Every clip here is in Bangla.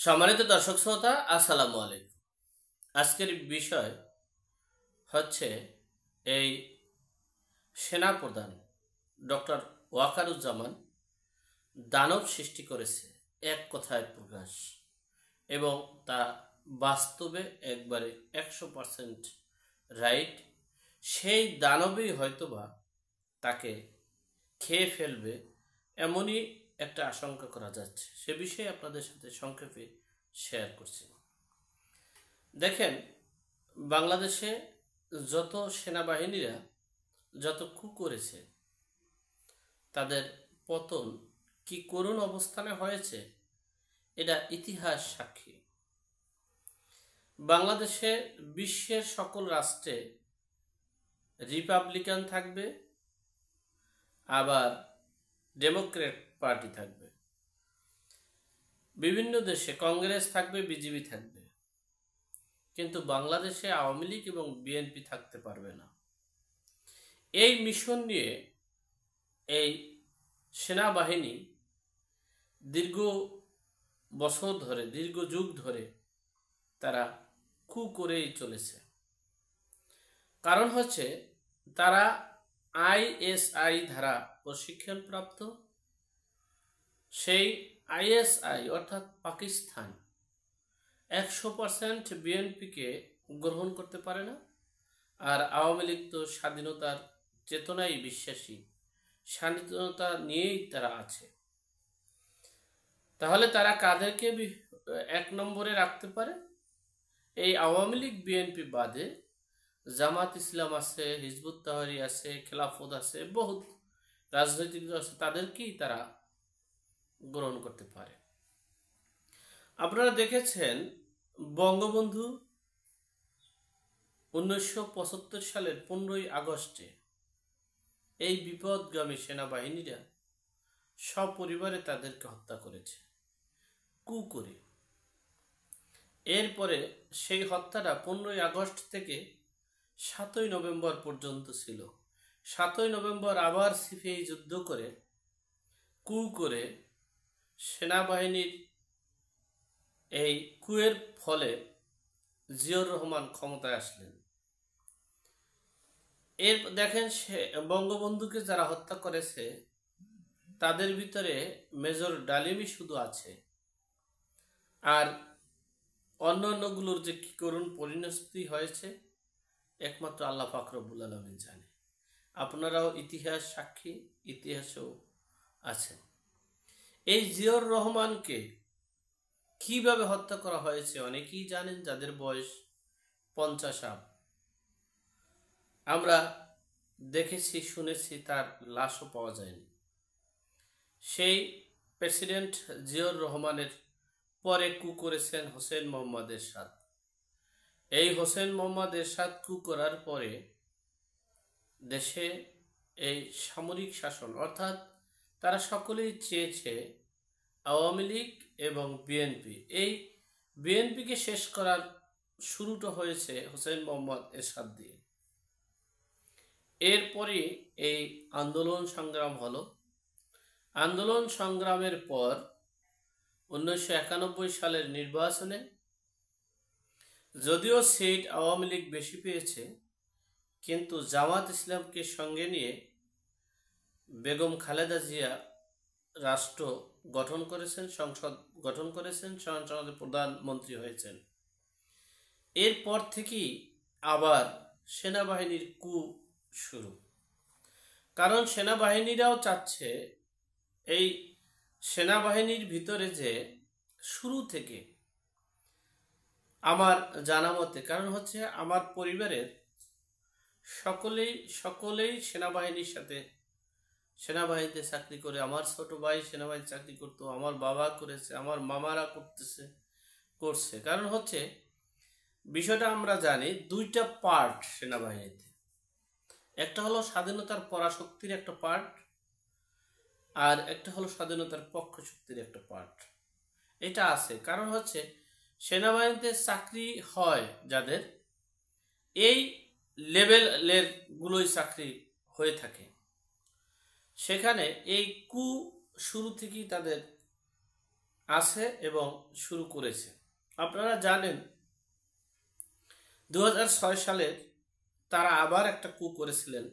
সম্মানিত দর্শক শ্রোতা, আসসালামু আলাইকুম। আজকের বিষয় হচ্ছে এই সেনাপ্রধান ডক্টর ওয়াকারুজ্জামান দানব সৃষ্টি করেছে, এক কথায় প্রকাশ, এবং তা বাস্তবে একবারে 100% রাইট। সেই দানবই হয়তোবা তাকে খেয়ে ফেলবে, এমনই একটা আশঙ্কা করা যাচ্ছে। সে বিষয়ে আপনাদের সাথে সংক্ষেপে শেয়ার করছি। দেখেন, বাংলাদেশে যত সেনাবাহিনীরা যত কু করেছে, তাদের পতন কি করুণ অবস্থানে হয়েছে, এটা ইতিহাস সাক্ষী। বাংলাদেশে বিশ্বের সকল রাষ্ট্রে রিপাবলিকান থাকবে, আবার ডেমোক্রেট পার্টি থাকবে। বিভিন্ন দেশে কংগ্রেস থাকবে, বিজেপি থাকবে, কিন্তু বাংলাদেশে আওয়ামী লীগ এবং বিএনপি থাকতে পারবে না। এই মিশন নিয়ে এই সেনাবাহিনী দীর্ঘ বছর ধরে, দীর্ঘ যুগ ধরে তারা কু করেই চলেছে। কারণ হচ্ছে তারা আইএসআই ধারা প্রশিক্ষণপ্রাপ্ত। সেই আইএসআই অর্থাৎ পাকিস্তান 100% বিএনপিকে গ্রহণ করতে পারে না। আর আওয়ামী লীগ তো স্বাধীনতার চেতনায় বিশ্বাসী, স্বাধীনতা নিয়েই তারা আছে। তাহলে তারা কাদেরকে এক নম্বরে রাখতে পারে? এই আওয়ামী লীগ বিএনপি বাদে জামাত ইসলাম আছে, হিজবুত তাহরীর আছে, খেলাফত আছে, বহুত রাজনৈতিক দল আছে, তাদেরকেই তারা গ্রহণ করতে পারে। আপনারা দেখেছেন বঙ্গবন্ধু 1975 সালের 15ই আগস্টে এই বিপদগামী সেনাবাহিনীরা সপরিবারে তাদেরকে হত্যা করেছে কু করে। এরপরে সেই হত্যাটা 15ই আগস্ট থেকে 7ই নভেম্বর পর্যন্ত ছিল। 7ই নভেম্বর আবার সিপিআই যুদ্ধ করে কু করে সেনাবাহিনীর এই কুয়ের ফলে জিয়াউর রহমান ক্ষমতায় আসলেন। এর দেখেন, বঙ্গবন্ধুকে যারা হত্যা করেছে তাদের ভিতরে মেজর ডালিমই শুধু আছে, আর অন্যান্যগুলোর যে কি করুণ পরিণতি হয়েছে একমাত্র আল্লাহ পাক রব্বুল আলামিন জানে। আপনারাও ইতিহাস সাক্ষী, ইতিহাসেও আছেন। এই জিয়াউর রহমানকে কিভাবে হত্যা করা হয়েছে অনেকেই জানেন, যাদের বয়স 50 আপ। আমরা দেখেছি, শুনেছি, তার লাশও পাওয়া যায়নি। সেই প্রেসিডেন্ট জিয়াউর রহমানের পরে কু করেছেন হোসেন মোহাম্মদ এরশাদ। এই হোসেন মোহাম্মদ এরশাদ কু করার পরে দেশে এই সামরিক শাসন, অর্থাৎ তারা সকলেই চেয়েছে আওয়ামী লীগ এবং বিএনপি, এই বিএনপিকে শেষ করার শুরুটা হয়েছে হোসেন মোহাম্মদ এরশাদ দিয়ে। এরপরে এই আন্দোলন সংগ্রাম হলো। আন্দোলন সংগ্রামের পর 1991 সালের নির্বাচনে যদিও সিট আওয়ামী লীগ বেশি পেয়েছে, কিন্তু জামাত ইসলামকে সঙ্গে নিয়ে বেগম খালেদা জিয়া রাষ্ট্র গঠন করেছেন, সংসদ গঠন করেছেন, সংসদের প্রধানমন্ত্রী হয়েছেন। এরপর থেকেই আবার সেনাবাহিনীর কু শুরু। কারণ সেনাবাহিনীরাও চাচ্ছে এই সেনাবাহিনীর ভিতরে যে শুরু থেকে আমার জানা মতে, কারণ হচ্ছে আমার পরিবারের সকলেই সেনাবাহিনীর সাথে, সেনাবাহিনীতে চাকরি করে। আমার ছোট ভাই সেনাবাহিনী চাকরি করতো, আমার বাবা করেছে, আমার মামারা করছে। কারণ হচ্ছে বিষয়টা আমরা জানি, দুইটা পার্ট সেনাবাহিনীতে। একটা হলো স্বাধীনতার পরাশক্তির একটা পার্ট, আর একটা হলো স্বাধীনতার পক্ষ শক্তির একটা পার্ট। এটা আছে। কারণ হচ্ছে সেনাবাহিনীতে চাকরি হয় যাদের, এই লেভেলের গুলোই চাকরি হয়ে থাকে। সেখানে এই কু শুরু থেকেই তাদের আছে এবং শুরু করেছে। আপনারা জানেন 2006 সালের তারা আবার একটা কু করেছিলেন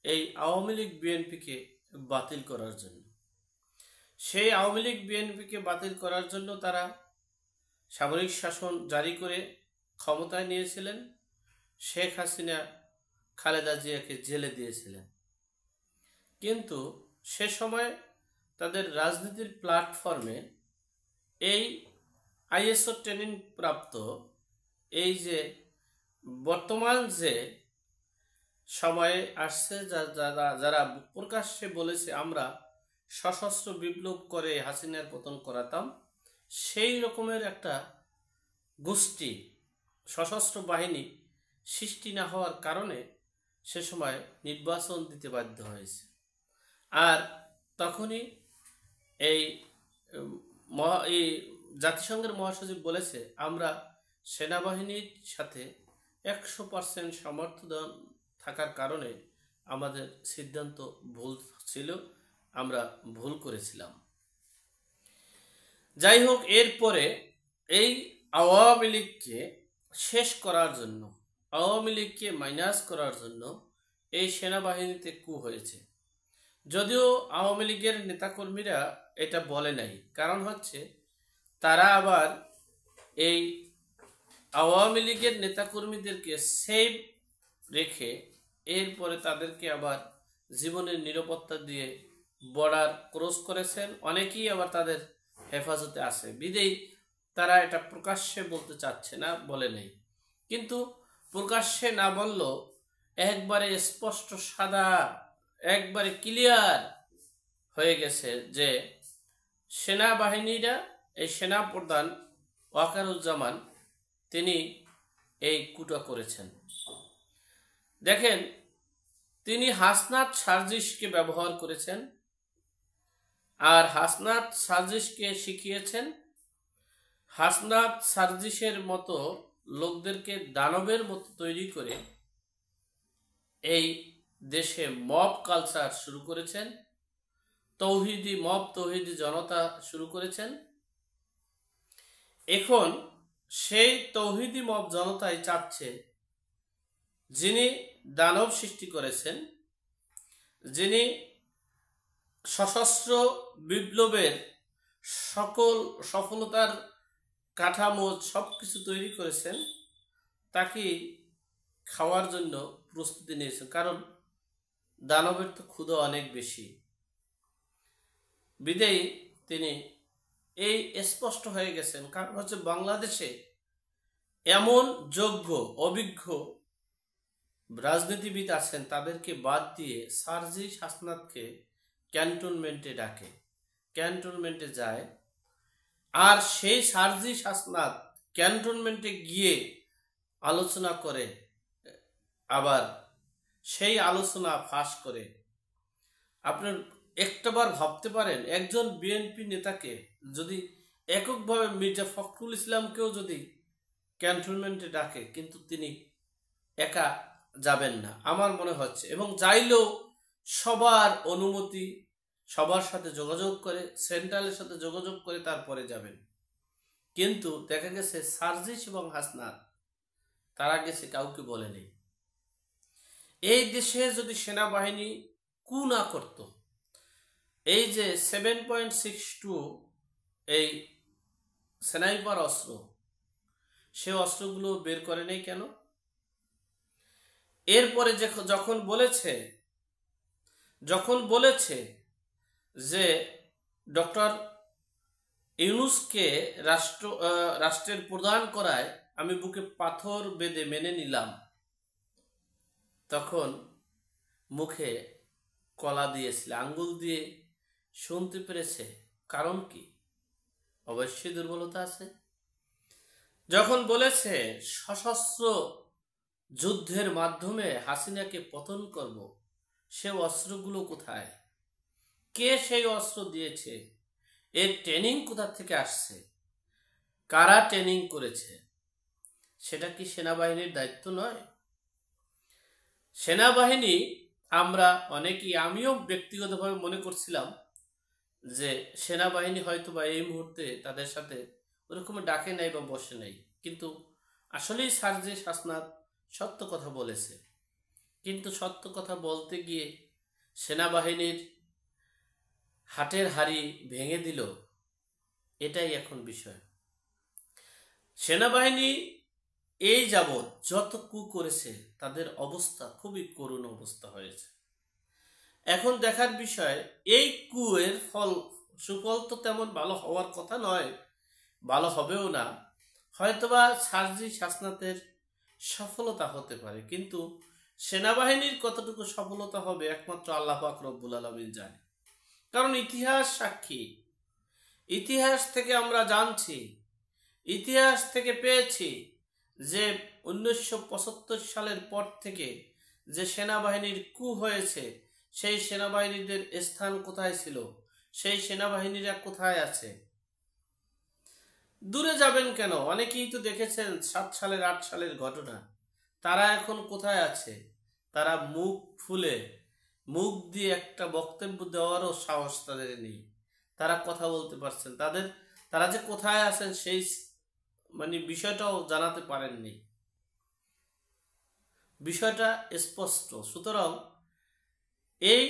এই আওয়ামী লীগ বিএনপিকে বাতিল করার জন্য। সেই আওয়ামী লীগ বিএনপিকে বাতিল করার জন্য তারা সামরিক শাসন জারি করে ক্ষমতায় নিয়েছিলেন। শেখ হাসিনা খালেদা জিয়াকে জেলে দিয়েছিলেন। কিন্তু সে সময় তাদের রাজনীতির প্ল্যাটফর্মে এই আইএসও ট্রেনিং প্রাপ্ত এই যে বর্তমান যে সময়ে আসছে, যারা প্রকাশ্যে বলেছে আমরা সশস্ত্র বিপ্লব করে হাসিনার পতন করাতাম, সেই রকমের একটা গোষ্ঠী সশস্ত্র বাহিনী সৃষ্টি না হওয়ার কারণে সে সময় নির্বাচন দিতে বাধ্য হয়েছে। আর তখনই এই জাতিসংঘের মহাসচিব বলেছে আমরা সেনাবাহিনীর সাথে 100% সমর্থন থাকার কারণে আমাদের সিদ্ধান্ত ভুল ছিল, আমরা ভুল করেছিলাম। যাই হোক, এরপরে এই আওয়ামী লীগকে শেষ করার জন্য, আওয়ামী লীগকে মাইনাস করার জন্য এই সেনাবাহিনীতে কু হয়েছে। যদিও আওয়ামী লীগের নেতাকর্মীরা এটা বলে নাই, কারণ হচ্ছে তারা আবার এই আওয়ামী লীগের নেতাকর্মীদেরকে সেভ রেখে এরপরে তাদেরকে আবার জীবনের নিরাপত্তা দিয়ে বর্ডার ক্রস করেছেন। অনেকেই আবার তাদের হেফাজতে আছে, বিদেই তারা এটা প্রকাশ্যে বলতে চাচ্ছে না, বলে নেই। কিন্তু প্রকাশ্যে না বললেও একবারে স্পষ্ট সাদা, একবারে ক্লিয়ার হয়ে গেছে যে সেনাবাহিনীরা, এই সেনা প্রধান ওয়াকারুজ্জামান তিনি এই কুটা করেছেন। দেখেন, তিনি হাসনাত সার্জিসকে ব্যবহার করেছেন, আর হাসনাত সার্জিসকে শিখিয়েছেন হাসনাত সার্জিসের মতো লোকদেরকে দানবের মতো তৈরি করে এই দেশে মব কালচার শুরু করেছেন, তৌহিদি মব, তৌহিদি জনতা শুরু করেছেন। এখন সেই তৌহিদি মব জনতাই চাচ্ছে যিনি দানব সৃষ্টি করেছেন, যিনি সশস্ত্র বিপ্লবের সকল সফলতার কাঠামো সবকিছু তৈরি করেছেন, তাকে খাওয়ার জন্য প্রস্তুতি নিয়েছেন। কারণ দানবের তো ক্ষুধা অনেক বেশি, বিদেয়ী তিনি এই স্পষ্ট হয়ে গেছেন। কারণ হচ্ছে বাংলাদেশে এমন যোগ্য অভিজ্ঞ রাজনীতিবিদ আছেন, তাদেরকে বাদ দিয়ে সার্জিস হাসনাতকে ক্যান্টনমেন্টে ডাকে, ক্যান্টনমেন্টে যায়, আর সেই সার্জিস হাসনাত ক্যান্টনমেন্টে গিয়ে আলোচনা করে, আবার সেই আলোচনা ফাঁস করে। আপনার একটাবার ভাবতে পারেন, একজন বিএনপি নেতাকে যদি এককভাবে মির্জা ফখরুল ইসলামকেও যদি ক্যান্টনমেন্টে ডাকে, কিন্তু তিনি একা যাবেন না আমার মনে হচ্ছে, এবং যাইলেও সবার অনুমতি, সবার সাথে যোগাযোগ করে, সেন্ট্রালের সাথে যোগাযোগ করে তারপরে যাবেন। কিন্তু দেখা গেছে সার্জিস এবং হাসনাত তারা গেছে, কাউকে বলেনি। এই দেশে যদি সেনাবাহিনী কু না করত, এই যে 7.62 এই স্নাইপার অস্ত্র, সে অস্ত্রগুলো বের করে নেই কেন? এরপরে যখন বলেছে যে ডক্টর ইউনূসকে রাষ্ট্রের প্রধান করায় আমি বুকে পাথর বেঁধে মেনে নিলাম, তখন মুখে কলা দিয়েছিল, আঙ্গুল দিয়ে শুনতে পেরেছে। কারণ কি? অবশ্যই দুর্বলতা আছে। যখন বলেছে সশস্ত্র যুদ্ধের মাধ্যমে হাসিনাকে পতন করব, সে অস্ত্রগুলো কোথায়? কে সেই অস্ত্র দিয়েছে? এর ট্রেনিং কোথা থেকে আসছে? কারা ট্রেনিং করেছে? সেটা কি সেনাবাহিনীর দায়িত্ব নয়? সেনাবাহিনী আমরা অনেকেই, আমিও ব্যক্তিগতভাবে মনে করছিলাম যে সেনাবাহিনী হয়তো বা এই মুহূর্তে তাদের সাথে ওরকম ডাকে নাই বা বসে নাই, কিন্তু আসলেই সার্জিস হাসনাত সত্য কথা বলেছে। কিন্তু সত্য কথা বলতে গিয়ে সেনাবাহিনীর হাটের হাড়ি ভেঙে দিল, এটাই এখন বিষয়। সেনাবাহিনী এই যাবৎ যত কু করেছে তাদের অবস্থা খুবই করুণ অবস্থা হয়েছে। এখন দেখার বিষয় এই কুয়ের ফল, সুফল তো তেমন ভালো হওয়ার কথা নয়, ভালো হবেও না। হয়তোবা সার্জিস হাসনাতের সফলতা হতে পারে, কিন্তু সেনাবাহিনীর কতটুকু সফলতা হবে একমাত্র আল্লাহ পাক রব্বুল আলামিন জানে। কারণ ইতিহাস সাক্ষী, ইতিহাস থেকে আমরা জানছি, ইতিহাস থেকে পেয়েছি যে 1975 সালের পর থেকে যে সেনাবাহিনীর কু হয়েছে, সেই সেনাবাহিনীদের স্থান কোথায় ছিল, সেই সেনাবাহিনীরা কোথায় আছে। দূরে যাবেন কেন, অনেকেই তো দেখেছেন 7 সালের 8 সালের ঘটনা। তারা এখন কোথায় আছে? তারা মুখ ফুলে, মুখ দিয়ে একটা বক্তব্য দেওয়ারও সাহস তাদের নেই। তারা কথা বলতে পারছেন, তারা যে কোথায় আছেন সেই বিষয়টাও জানাতে পারেননি। বিষয়টা স্পষ্ট। সুতরাং এই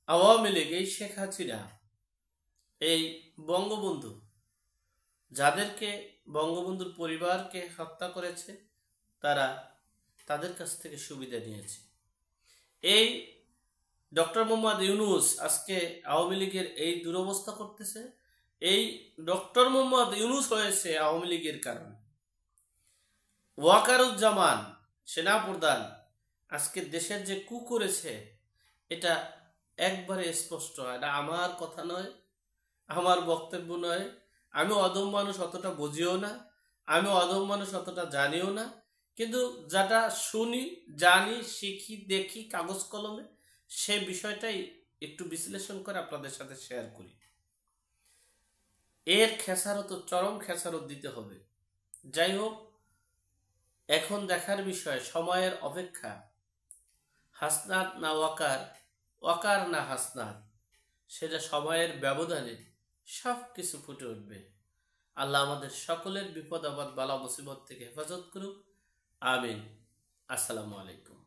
আওয়ামী লীগ, এই শেখ হাসিনা, এই বঙ্গবন্ধু, যাদেরকে বঙ্গবন্ধুর পরিবারকে হত্যা করেছে, তারা তাদের কাছ থেকে সুবিধা নিয়েছে। এই ডক্টর মোহাম্মদ ইউনূস আজকে আওয়ামী লীগের এই দুরবস্থা করতেছে, এই ডক্টর মোহাম্মদ ইউনূস হয়েছে আওয়ামী লীগের কারণে। ওয়াকারুজ্জামান সেনাপ্রধান আজকে দেশের যে কু করেছে, এটা একবারে স্পষ্ট। এটা আমার কথা নয়, আমার বক্তব্য নয়। আমি অদম মানুষ, অতটা বুঝিও না, আমি অদম মানুষ অতটা জানিও না, কিন্তু যেটা শুনি, জানি, শিখি, দেখি কাগজ কলমে, সে বিষয়টাই একটু বিশ্লেষণ করে আপনাদের সাথে শেয়ার করি। এর খেসারত, চরম খেসারত দিতে হবে। যাই হোক, এখন দেখার বিষয়, সময়ের অপেক্ষা। হাসনাত না ওয়াকার, ওয়াকার না হাসনাত, সেটা সময়ের ব্যবধানে সব কিছু ফুটে উঠবে। আল্লাহ আমাদের সকলের বিপদ আপদ বালা মুসিবত থেকে হেফাজত করুক। আমিন। আসসালামু আলাইকুম।